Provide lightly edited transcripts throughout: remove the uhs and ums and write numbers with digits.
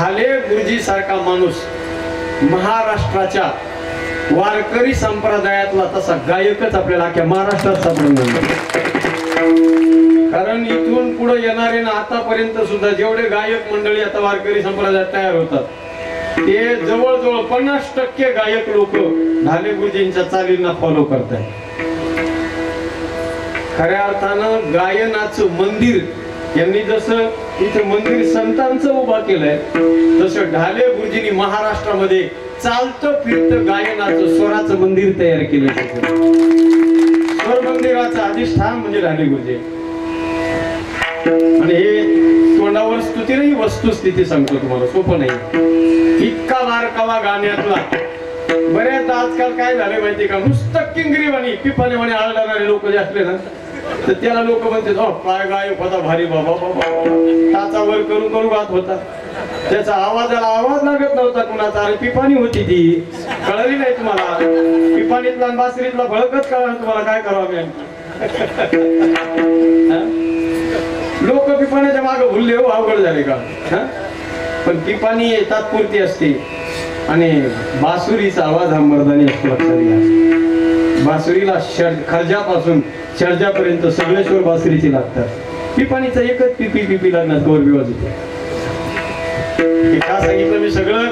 ढाले गुरुजी सारखा माणूस महाराष्ट्राच्या वारकरी संप्रदायातला तसा गायकच आपल्याला अख्ख्या महाराष्ट्रात सापडणार. कारण इथून पुढे येणारे ना आतापर्यंत सुद्धा जेवढे गायक मंडळी आता वारकरी संप्रदायात तयार होतात ते जवळजवळ 50% गायक लोक ढाले गुरुजींच्या चालींना फॉलो करतात. खऱ्या अर्थानं गायनाचं मंदिर यांनी जसं इथं मंदिर संतांचं उभा केलंय तसं ढाले गुरुजींनी महाराष्ट्रामध्ये चालतं फिरतं गायनाचं स्वराचं मंदिर तयार केलं. स्वर मंदिराचं अधिष्ठान म्हणजे ढाले गुरुजी. आणि हे तोंडावर स्तुतीने वस्तुस्थिती सांगतो तुम्हाला, सोपं नाही. इतका बारकावा गाण्यातला. बऱ्याचदा आजकाल काय झाले माहिती का, नुसतं किंगरी म्हणी पिपाने म्हणे आळणारे लोक जे असले ना तर त्याला लोक म्हणतात काय गायक होता भारी बाबा बाबा, टाचावर करून करून गात होता, त्याचा आवाजाला आवाज लागत नव्हता कुणाचा. अरे पिपाणी होती ती, कळली नाही तुम्हाला? पिपाणीतला बासरीतला फळकच कळलं तुम्हाला, काय करावं मी. लोक पिपाण्याच्या मागे भुलले हो, अवघड झाले का. पण पिपाणी तात्पुरती असते आणि बासुरीचा आवाज हा मर्दानी असतो. लक्षात घ्या, बासुरीला खर्जापासून शर्जापर्यंत सगळे स्वर बासुरीचे लागतात. पिपाणीचा एकच पिपी पिपी लागणार गौर विवाज होते. का सांगितलं मी सगळं?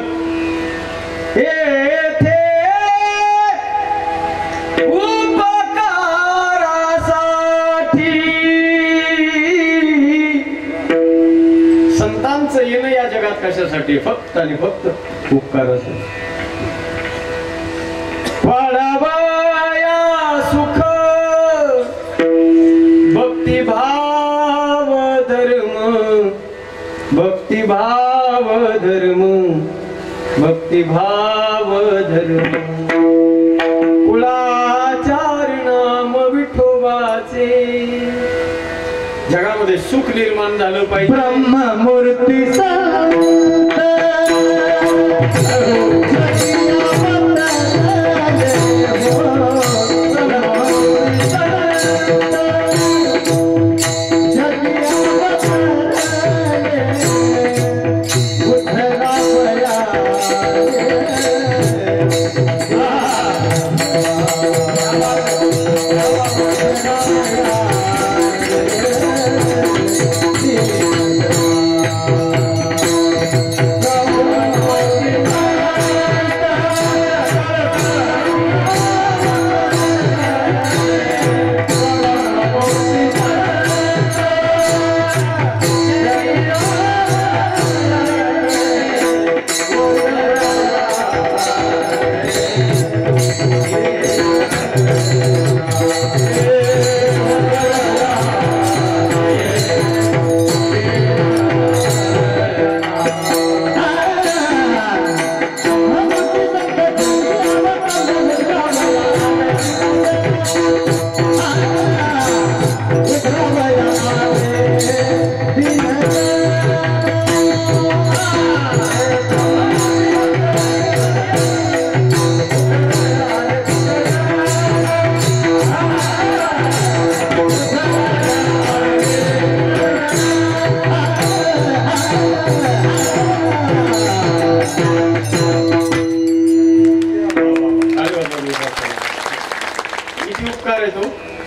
संतांचं येणं या जगात कशासाठी? फक्त आणि फक्त उपकारासाठी. वाढावया सुख भक्तिभाव धर्म, भक्तिभाव धर्म, भक्तिभाव धर्म. कुळाचार नाम विठोबाचे. जगामध्ये सुख निर्माण झालं पाहिजे. ब्रह्ममूर्ती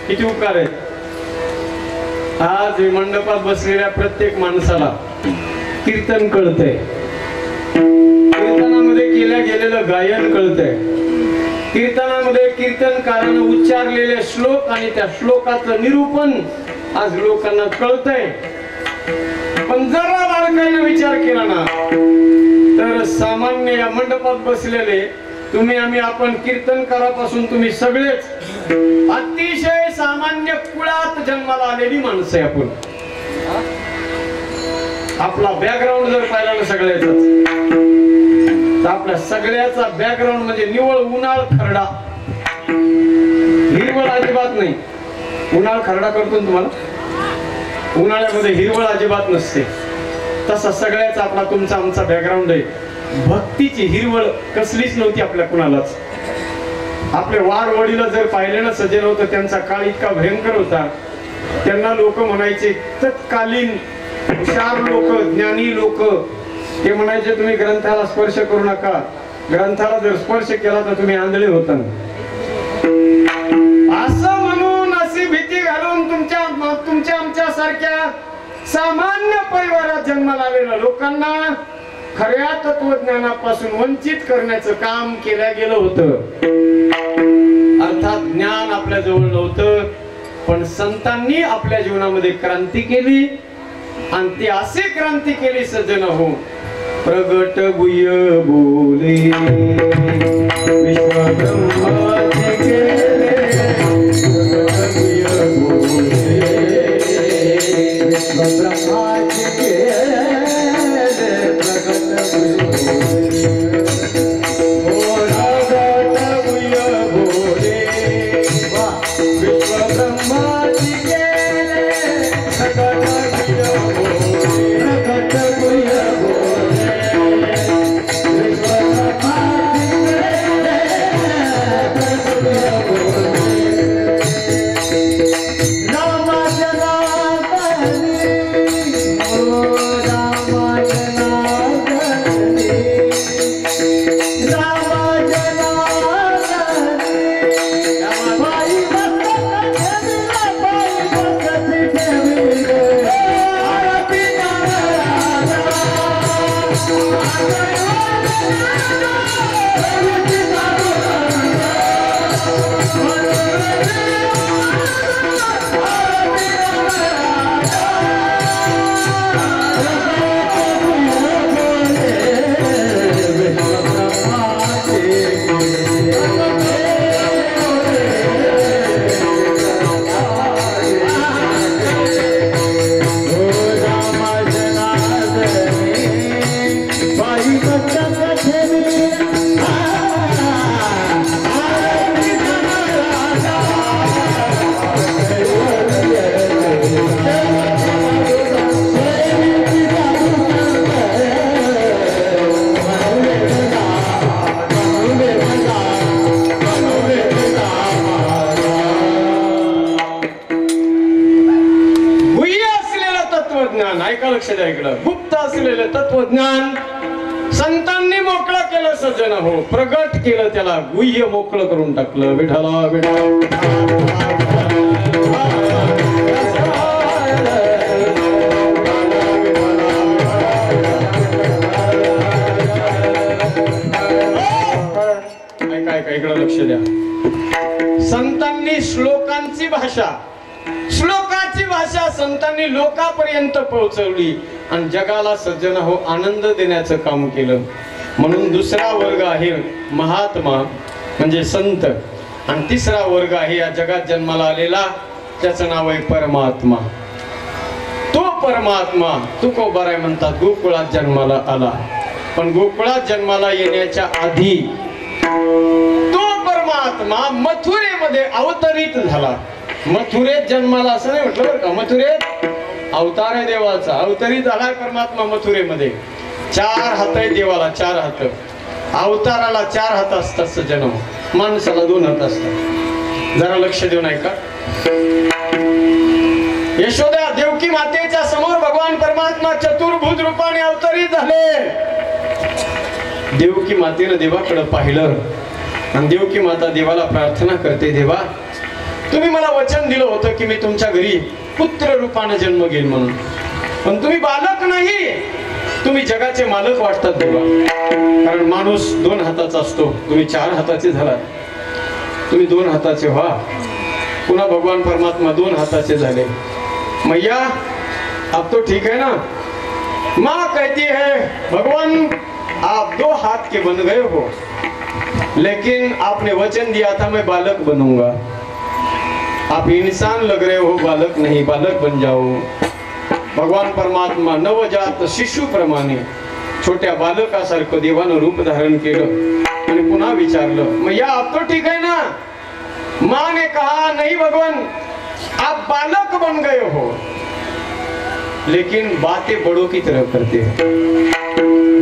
किती उपकार आहेत. आज मंडपात बसलेल्या प्रत्येक माणसाला कीर्तन कळतंय, कीर्तनामध्ये केल्या गेलेलं गायन कळतंय, कीर्तनामध्ये कीर्तनकारानं उच्चारलेले श्लोक आणि त्या श्लोकाचं निरूपण आज लोकांना कळतंय. पण जरा बारकाईने विचार केला ना तर सामान्य या मंडपात बसलेले तुम्ही आम्ही आपण कीर्तनकारापासून तुम्ही सगळेच अतिशय सामान्य कुळात जन्माला आलेली माणसं आहे आपण. आपला बॅकग्राऊंड जर पाहिला ना सगळ्याचाच तर आपल्या सगळ्याचा बॅकग्राऊंड म्हणजे निवळ उन्हाळ खरडा, हिरवळ अजिबात नाही. उन्हाळ खरडा करतो तुम्हाला, उन्हाळ्यामध्ये हिरवळ अजिबात नसते. तसा सगळ्याचा आपला तुमचा आमचा बॅकग्राऊंड आहे. भक्तीची हिरवळ कसलीच नव्हती आपल्या कुणालाच. आपले वाड वडील जर पाहिले ना सजन होतं, त्यांचा काळ इतका भयंकर होता. त्यांना लोक म्हणायचे तत्कालीन हुशार लोक, ज्ञानी लोक, ते म्हणायचे तुम्ही ग्रंथाला स्पर्श करू नका, ग्रंथाला जर स्पर्श केला तर तुम्ही आंधळे होता. असं म्हणून अशी भीती घालून तुमच्या आमच्या सारख्या सामान्य परिवारात जन्माला आलेल्या लोकांना खऱ्या तत्वज्ञानापासून वंचित करण्याचं काम केलं गेलं होतं. अर्थात ज्ञान आपल्या जवळ नव्हतं, पण संतांनी आपल्या जीवनामध्ये क्रांती केली आणि ती अशी क्रांती केली सज्जन हो. प्रगट गुह्य बोले विश्व ब्रह्माचे केले, प्रगट गुह्य बोले विश्व ब्रह्माचे केले, प्रगट गुह्य बोले विश्व ब्रह्माचे केले, प्रगट गुह्य गुप्त असलेलं तत्वज्ञान संतांनी मोकळं केलं सज्जन हो. प्रगट केलं, त्याला गुह्य मोकळं करून टाकलं. विठाला काय इकडं लक्ष द्या. संतांनी श्लोकांची भाषा, श्लोकाची भाषा संतांनी लोकांपर्यंत पोहोचवली आणि जगाला सज्जन हो आनंद देण्याचं काम केलं. म्हणून दुसरा वर्ग आहे महात्मा म्हणजे संत, आणि तिसरा वर्ग आहे या जगात जन्माला आलेला, त्याचं नाव आहे परमात्मा. तो परमात्मा तुकोबाराय म्हणतात गोकुळात जन्माला आला, पण गोकुळात जन्माला येण्याच्या आधी तो परमात्मा मथुरेमध्ये अवतरित झाला. मथुरेत जन्माला असं नाही म्हटलं बरं का, मथुरेत अवतार आहे देवाचा, अवतरित झालाय परमात्मा मथुरेमध्ये. 4 हात आहे देवाला, 4 हात. अवताराला 4 हात असतात सज्जन, माणसाला 2 हात असतात. जरा लक्ष देऊन ऐका. यशोदा देवकी मातेच्या समोर भगवान परमात्मा चतुर्भुज रूपाने अवतरित झाले. देवकी मातेनं देवाकडे पाहिलं आणि देवकी माता देवाला प्रार्थना करते, देवा तुम्ही मला वचन दिलं होतं की मी तुमच्या घरी पुत्र रूपाने जन्म घेईल म्हणून, पण तुम्ही बालक नाही, तुम्ही जगाचे मालक वाटतात देवा. कारण माणूस 2 हाताचा असतो, तुम्ही 4 हाताचे झालात, तुम्ही 2 हाताचे व्हा. पुन्हा भगवान परमात्मा 2 हाताचे झाले. मैया अब तो ठीक है ना. माँ कहती है भगवान आप 2 हाथ के बन गए हो, लेकिन आपने वचन दिया था मैं बालक बनूंगा. आप इंसान लग रहे हो, बालक नहीं, बालक बन जाओ. भगवान परमात्मा नवजात शिशु प्रमाणे छोट्या बालकासारखं देवानं रूप धारण केलं आणि पुन्हा विचारलं, मैया अब तो ठीक है ना. माँ ने कहा नहीं भगवान आप बालक बन गए हो, लेकिन बातें बड़ों की तरह करते हो.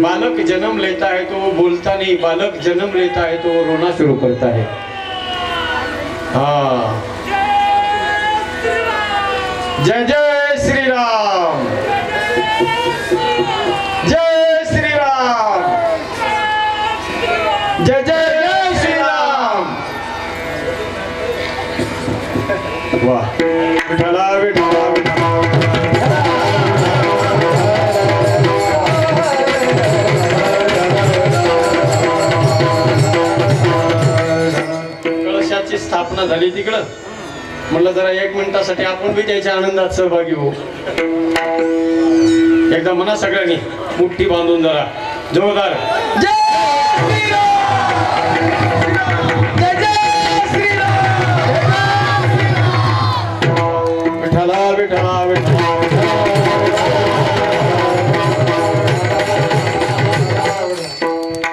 बालक जन्म लेता है तो वो बोलता नहीं, बालक जन्म लेता है तो वो रोना शुरू करता है. हाँ, जय जय श्री राम, जय श्री वा विठ्ठला विठ्ठला कळशाची स्थापना झाली तिकडं. म्हणलं जरा 1 मिनिटासाठी आपण बी त्याच्या आनंदात सहभागी होऊ. एकदा म्हणा सगळ्यांनी मुठ्ठी बांधून जरा जोरदार विठ्ठला विठ्ठला विठ्ठला.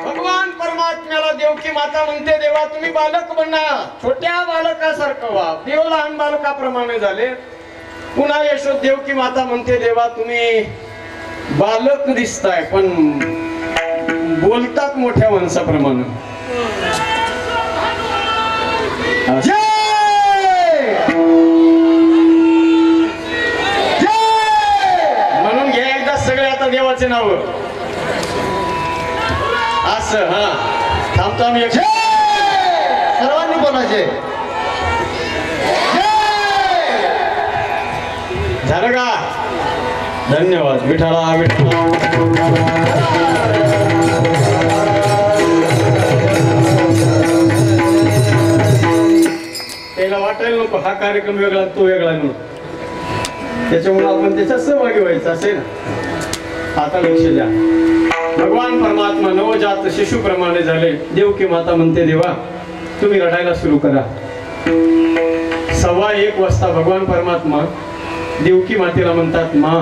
भगवान परमात्म्याला देवकी माता म्हणते देवा तुम्ही बालक बना, छोट्या बालकासारखं वा. देव लहान बालकाप्रमाणे झाले. पुन्हा यशोद देवकी माता म्हणते देवा तुम्ही बालक दिसताय पण बोलतात मोठ्या माणसाप्रमाणे. म्हणून घ्या एकदा सगळे आता देवाचे नाव असं. हा थांबतो आम्ही सर्वांनी बोलायचे. झालं का? धन्यवाद. विठ्ठला विठ्ठला. त्याला वाटायला नको हा कार्यक्रम वेगळा तो वेगळा म्हणून. त्याच्यामुळे आपण त्याच्यात सहभागी व्हायचं असेल ना. आता लक्ष द्या. भगवान परमात्मा नवजात शिशुप्रमाणे झाले. देवकी माता म्हणते देवा तुम्ही रडायला सुरू करा. 1:15 वाजता भगवान परमात्मा देवकी मातेला म्हणतात माँ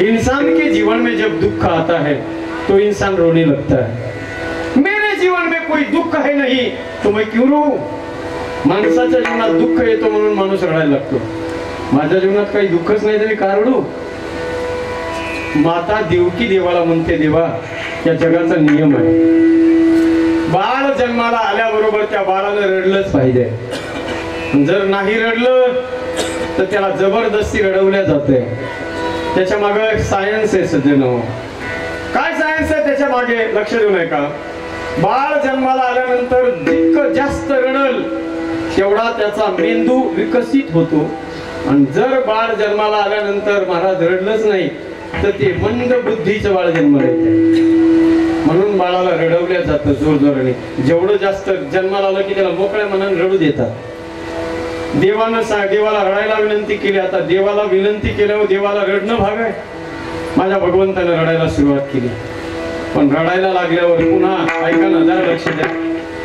इंसान के जीवन में जब दुख आता है तो इंसान रोने लगता है. मेरे जीवन में कोई दुख है नहीं तो मैं क्यों रो. माणसाच्या जीवनात दुःख येतो म्हणून माणूस रडायला लागतो. माझ्या जीवनात काही दुःखच नाही तरी का रडू. माता देवकी देवाला म्हणते देवा या जगाचा नियम आहे. बाळ जन्माला आल्याबरोबर त्या बाळाला रडलंच पाहिजे. जर नाही रडलं तर त्याला जबरदस्ती रडवल्या जाते. त्याच्या मागे सायन्स आहे सज्जन. काय सायन्स आहे त्याच्या मागे लक्ष देऊ नये का. बाळ जन्माला आल्यानंतर जितकं जास्त रडल तेवढा त्याचा मेंदू विकसित होतो. आणि जर बाळ जन्माला आल्यानंतर महाराज रडलंच नाही तर ते मंद बुद्धीचं बाळ जन्माला येते. म्हणून बाळाला रडवल्या जातं जोरजोराने. जेवढं जास्त जन्माला आलं की त्याला मोकळ्या मनाने रडू देतात. देवाला रडायला विनंती केली. आता देवाला विनंती केल्यावर देवाला रडणं भाग आहे. माझ्या भगवंताने रडायला सुरुवात केली. पण रडायला लागल्यावर पुन्हा ऐका ना जरा लक्ष द्या.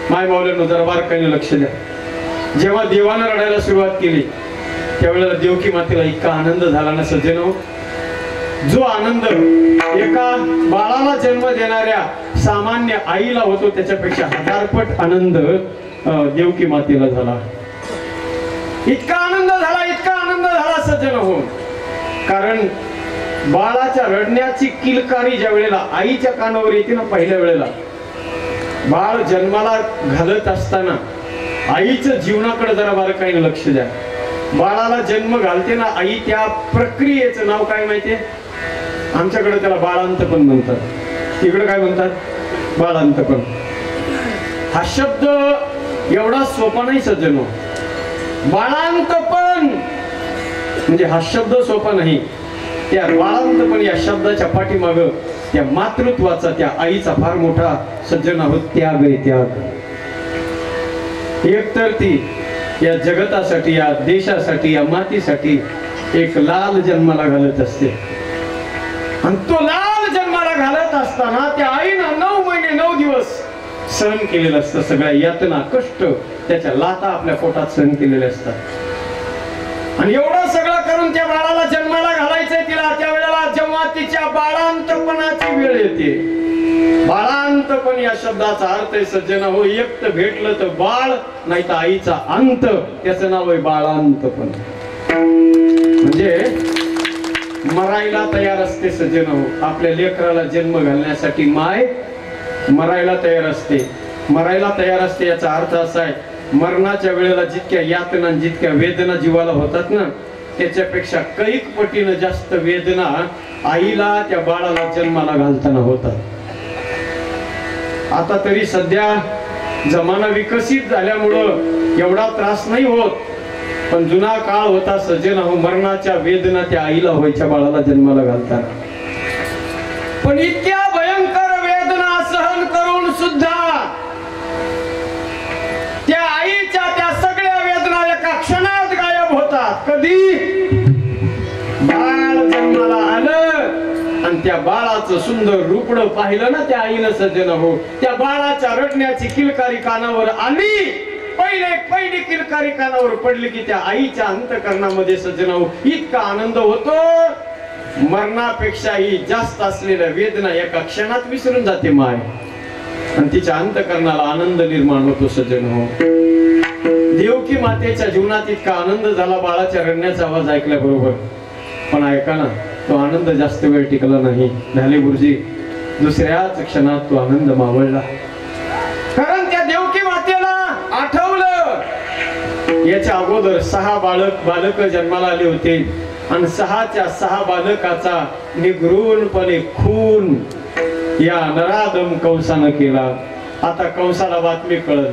माय माऊलीनं जरा बारकाईने लक्ष द्या. जेव्हा देवानं रडायला सुरुवात केली त्यावेळेला देवकी मातेला इतका आनंद झाला ना सज्जनो. जो आनंद एका बाळाला जन्म देणाऱ्या सामान्य आईला होतो त्याच्यापेक्षा 1000 पट आनंद देवकी मातेला झाला. इतका आनंद झाला सज्जन हो. कारण बाळाच्या रडण्याची किलकारी ज्या वेळेला आईच्या कानावर येते ना पहिल्या वेळेला बाळ जन्माला घालत असताना आईचं जीवनाकडे जरा बारकाईने लक्ष द्या. बाळाला जन्म घालते ना आई त्या प्रक्रियेचं नाव काय माहितीये. आमच्याकडे त्याला बाळांतपण म्हणतात. तिकडे काय म्हणतात बाळांतपण. हा शब्द एवढा सोपा नाही सज्जनो. बाळांतपण म्हणजे हा शब्द सोपा नाही. त्या बाळांतपण या शब्दाच्या पाठीमाग त्या मातृत्वाचा त्या आईचा फार मोठा सज्जन आहोत त्याग आहे. त्याग एक तर ती या जगतासाठी या देशासाठी या मातीसाठी एक लाल जन्माला घालत असते. आणि तो लाल जन्माला घालत असताना त्या आईनं 9 महिने 9 दिवस सहन केलेलं असतं. सगळ्या यातना कष्ट त्याच्या लाता आपल्या पोटात सहन केलेले असतात. आणि एवढं सगळं करून त्या बाळाला जन्माला घालायचंय तिला. त्यावेळेला जेव्हा तिच्या बाळांतपणाची वेळ येते. बाळांतपण या शब्दाचा अर्थ आहे सज्जन हो एक तर भेटलं तर बाळ नाही तर आईचा अंत. त्याचं नाव आहे बाळांतपण. म्हणजे मरायला तयार असते सज्जन हो. आपल्या लेकराला जन्म घालण्यासाठी माय मरायला तयार असते. मरायला तयार असते याचा अर्थ असा आहे मरणाच्या वेळेला जितक्या यातना जितक्या वेदना जीवाला होतात ना त्याच्यापेक्षा कैक पटीनं जास्त वेदना आईला त्या बाळाला जन्माला घालताना होतात. आता तरी सध्या जमाना विकसित झाल्यामुळं एवढा त्रास नाही होत. पण जुना काळ होता सजन हो, मरणाच्या वेदना त्या आईला व्हायच्या बाळाला जन्माला घालताना. पण इतक्या भयंकर वेदना सहन करून सुद्धा त्या आईच्या त्या सगळ्या वेदना एका क्षणात गायब होतात. कधी बाळ जन्माला आलं आणि त्या बाळाचं सुंदर रूपडं पाहिलं ना त्या आईनं सज्जन हो, त्या बाळाच्या रडण्याची किलकारी कानावर आली, पहिली किलकारी कानावर पडली की त्या आईच्या अंतकरणामध्ये सज्जन हो इतका आनंद होतो, मरणापेक्षाही जास्त असलेल्या वेदना एका क्षणात विसरून जाते माय आणि तिच्या अंतकरणाला आनंद निर्माण होतो सज्जन हो. देवकी मातेच्या जीवनात इतका आनंद झाला बाळाच्या रडण्याचा आवाज ऐकल्याबरोबर. पण ऐका ना, तो आनंद जास्त वेळ टिकला नाही. झाले गुरुजी, दुसऱ्याच क्षणात तो आनंद मावळला. कारण त्या देवकी मातेला आठवलं याच्या अगोदर 6 बालक जन्माला आले होते आणि 6च्या 6 बालकाचा निगृणपणे खून या नराधम कंसानं केला. आता कंसाला बातमी कळल,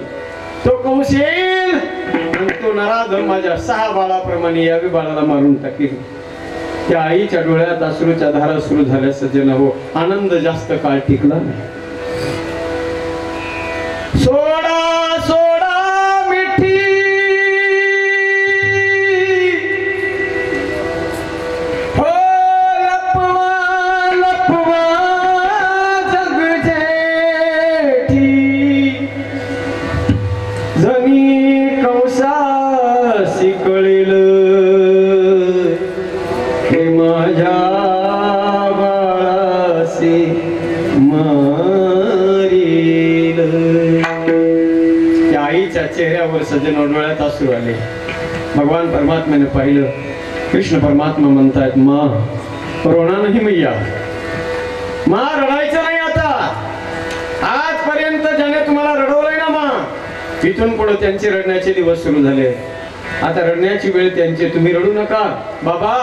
तो कंस येईल आणि तो नराधम माझ्या 6 बाळाप्रमाणे यावी बाळाला मारून टाकेल. त्या आईच्या डोळ्यात अश्रूच्या धारा सुरू झाल्या सज्जन हो, आनंद जास्त काळ टिकला नाही. सोडा सोडा मिठी हो, लपवा लपवा जग जेठी, जनी कंसासी कळेल हे माझ्या बाळासी मारील. त्या आईच्या चेहऱ्यावर सज्जन डोळ्यात अश्रू आले. भगवान परमात्म्याने पाहिलं. कृष्ण परमात्मा म्हणतायत, मा रोना नाही मैया, मा रडायचं नाही. आता आजपर्यंत ज्याने तुम्हाला रडवलंय ना मा, इथून पुढे त्यांचे रडण्याचे दिवस सुरू झाले. आता रडण्याची वेळ त्यांची, तुम्ही रडू नका बाबा,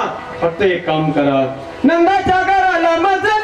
फक्त एक काम करा. नंदाच्या घराला मजली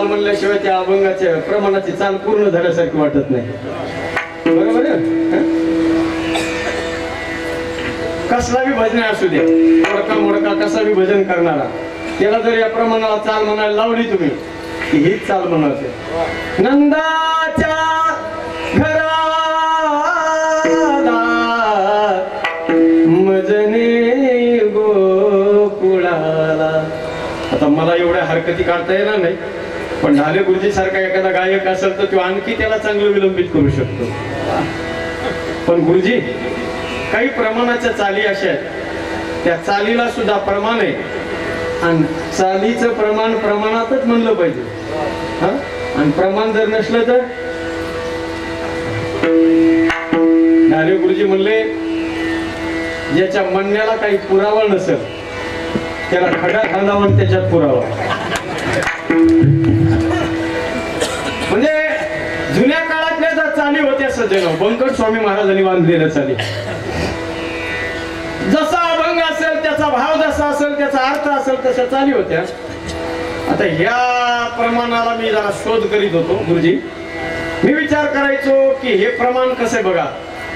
म्हणल्याशिवाय त्या अभंगाच्या प्रमाणाची चाल पूर्ण झाल्यासारखी वाटत नाही. बरोबर आहे. कसला बी भजन असू द्या, मोडका मोडका कसा बी भजन करणारा, त्याला जर या प्रमाणाला चाल म्हणायला लावली तुम्ही की हीच चाल म्हणायची. नंदाच्या घराला मजने गोकुळाला. आता मला एवढ्या हरकती काढता येणार नाही, पण ढाले गुरुजी सारखा एखादा गायक असेल तर तो आणखी त्याला चांगलं विलंबित करू शकतो. पण गुरुजी काही प्रमाणाच्या चाली अशा आहेत, त्या चालीला सुद्धा प्रमाण आहे आणि चालीचं प्रमाण प्रमाणातच म्हणलं पाहिजे. आणि प्रमाण जर नसलं तर ढाले गुरुजी म्हणले, ज्याच्या म्हणण्याला काही पुरावा नसेल त्याला खडा खांदावा आणि त्याच्यात पुरावा. म्हणजे जुन्या काळातल्या ज्या चाली होत्या सज्जन, बंकट स्वामी महाराजांनी बांधलेल्या चाली, जसा अभंग असेल त्याचा भाव जसा असेल त्याचा अर्थ असेल तशा चाली होत्या. आता ह्या प्रमाणाला मी जरा शोध करीत होतो गुरुजी. मी विचार करायचो की हे प्रमाण कसे बघा.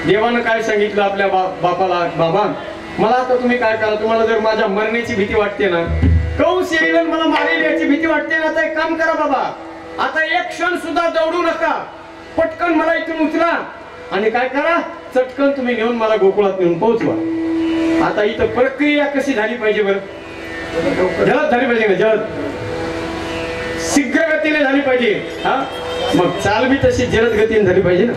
देवानं काय सांगितलं आपल्या बापाला, बाबा मला आता तुम्ही काय करा, तुम्हाला जर माझ्या मरण्याची भीती वाटते ना, कंस येईल मला मारेल याची भीती वाटते ना, तर एक काम करा बाबा, आता एक क्षण सुद्धा दौडू नका, पटकन मला इथून उचला आणि काय करा, चटकन तुम्ही नेऊन मला गोकुळात नेऊन पोहोचवा. आता इथं प्रक्रिया कशी झाली पाहिजे बरं? जलद झाली पाहिजे ना, जलद शीघ्र गतीने झाली पाहिजे. हा मग चाल बी तशी जलद गतीने झाली पाहिजे ना.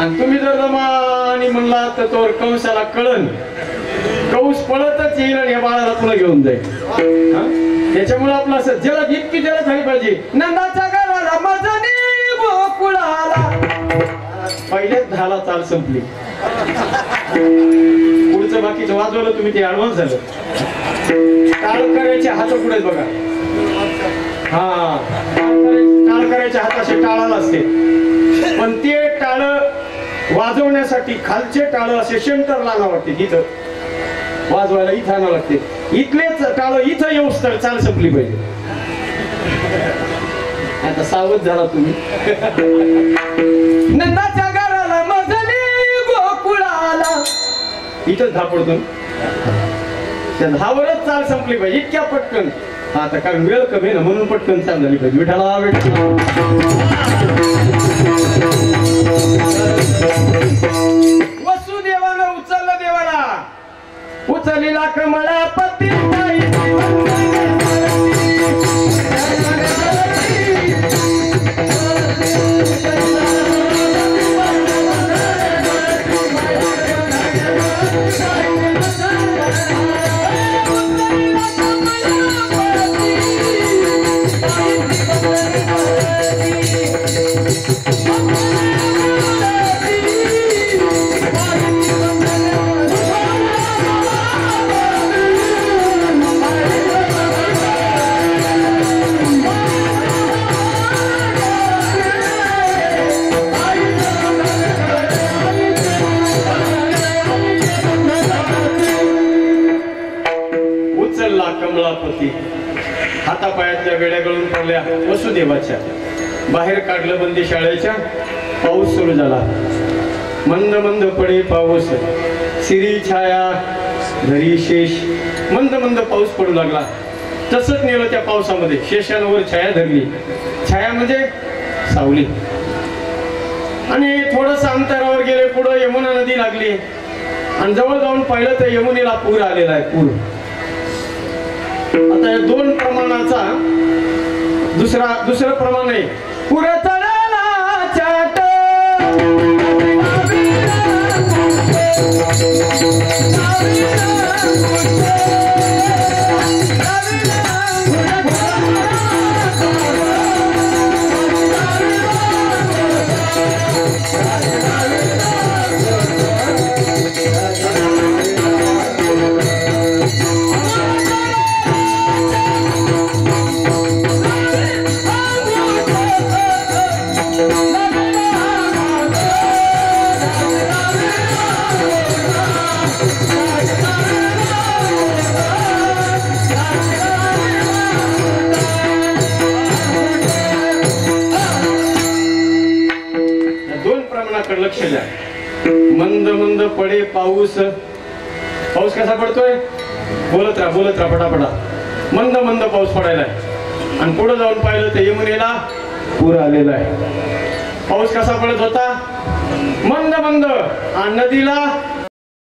आणि तुम्ही जर जमानी म्हणला तर तो कंसाला कळण, कंस पळतच येईल आणि या बाळाला पुन्हा घेऊन जाईल. त्याच्यामुळे आपलं असं जलद, इतकी जलद झाली पाहिजे. नंदाच्या घराला मजनी गोकुळाला, पहिलेच झाला चाल संपली. पुढचं बाकीचं वाजवलं तुम्ही, ते ऍडव्हान्स झालं. टाळ करायचे हात पुढे बघा. हा टाळ करायचे हात असे टाळाला असते, पण ते टाळ वाजवण्यासाठी खालचे टाळ असे सेंटरला आणावं लागते. इथं वाजवायला इथं आणावं लागते. इथलेच टाळ इथं येऊस तर चाल संपली पाहिजे. आता सावध झाला तुम्ही. नंदाच्या घराला मजली गोकुळाला, इथंच धापडतो. त्या धावरच चाल संपली पाहिजे इतक्या पटकन. आता कारण वेळ कमी ना, म्हणून पटकन चाल झाली पाहिजे. विठाला वसुदेवानं उचललं देवाला, उचललेला कमळा पती कमळापती. हातापायातल्या वेड्या गळून पडल्या वसुदेवाच्या. बाहेर काढलं बंदी शाळेच्या. पाऊस सुरू झाला. मंद मंद पडे पाऊस, सिरी छाया घरी शेष. मंद मंद पाऊस पडू लागला. तसंच नेलं त्या पावसामध्ये. शेषांवर छाया धरली. छाया म्हणजे सावली. आणि थोडस अंतरावर गेले, पुढे यमुना नदी लागली. आणि जवळ जाऊन पाहिलं तर यमुनेला पूर आलेला आहे. पूर. आता या दोन प्रमाणाचा दुसरं प्रमाण आहे. पुर चढला चाट, लक्ष द्या. मंद मंद पडे पाऊस. पाऊस कसा पडतोय? बोलत राहा पटापटा. मंद मंद पाऊस पडायला आहे. आणि पुढे जाऊन पाहिलं तर यमुनेला पूर आलेला आहे. पाऊस कसा पडत होता? मंद मंद. आणि नदीला